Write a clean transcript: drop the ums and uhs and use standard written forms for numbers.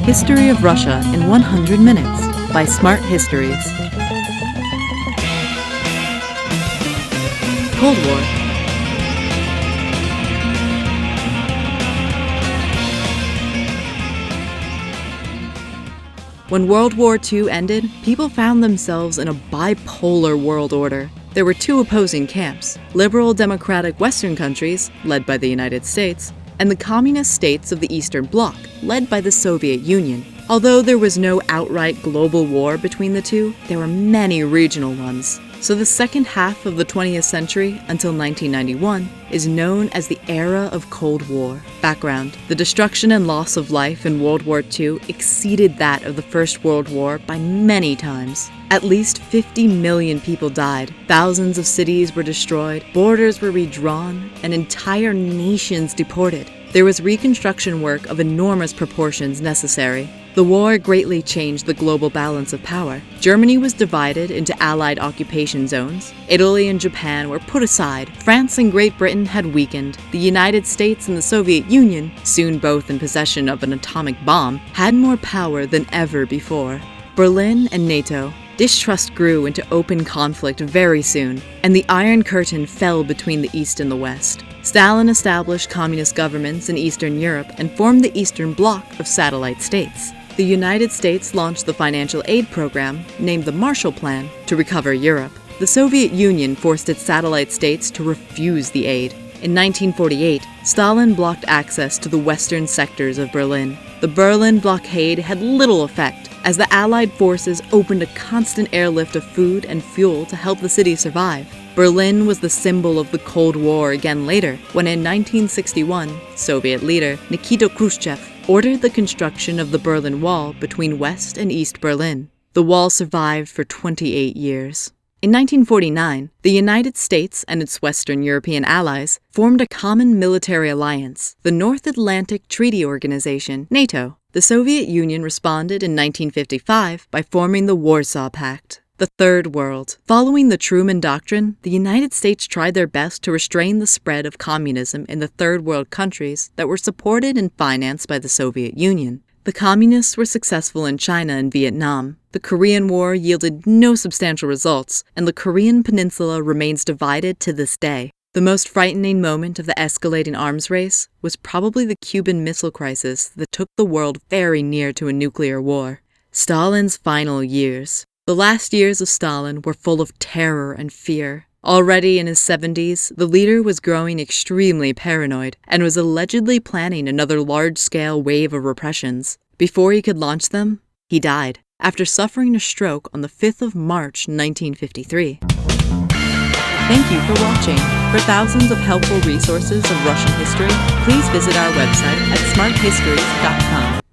History of Russia in 100 Minutes by Smart Histories. Cold War. When World War II ended, people found themselves in a bipolar world order. There were two opposing camps: liberal democratic Western countries, led by the United States, and the communist states of the Eastern Bloc, led by the Soviet Union. Although there was no outright global war between the two, there were many regional ones. So the second half of the 20th century, until 1991, is known as the era of Cold War. Background: the destruction and loss of life in World War II exceeded that of the First World War by many times. At least 50 million people died, thousands of cities were destroyed, borders were redrawn, and entire nations deported. There was reconstruction work of enormous proportions necessary. The war greatly changed the global balance of power. Germany was divided into Allied occupation zones. Italy and Japan were put aside. France and Great Britain had weakened. The United States and the Soviet Union, soon both in possession of an atomic bomb, had more power than ever before. Berlin and NATO. Distrust grew into open conflict very soon, and the Iron Curtain fell between the East and the West. Stalin established communist governments in Eastern Europe and formed the Eastern Bloc of satellite states. The United States launched the financial aid program, named the Marshall Plan, to recover Europe. The Soviet Union forced its satellite states to refuse the aid. In 1948, Stalin blocked access to the western sectors of Berlin. The Berlin blockade had little effect, as the Allied forces opened a constant airlift of food and fuel to help the city survive. Berlin was the symbol of the Cold War again later, when in 1961, Soviet leader Nikita Khrushchev ordered the construction of the Berlin Wall between West and East Berlin. The wall survived for 28 years. In 1949, the United States and its Western European allies formed a common military alliance, the North Atlantic Treaty Organization, NATO. The Soviet Union responded in 1955 by forming the Warsaw Pact. The Third World. Following the Truman Doctrine, the United States tried their best to restrain the spread of communism in the Third World countries that were supported and financed by the Soviet Union. The communists were successful in China and Vietnam. The Korean War yielded no substantial results, and the Korean Peninsula remains divided to this day. The most frightening moment of the escalating arms race was probably the Cuban Missile Crisis that took the world very near to a nuclear war. Stalin's final years. The last years of Stalin were full of terror and fear. Already in his 70s, the leader was growing extremely paranoid and was allegedly planning another large-scale wave of repressions. Before he could launch them, he died, after suffering a stroke on the 5th of March, 1953. Thank you for watching. For thousands of helpful resources of Russian history, please visit our website at smarthistories.com.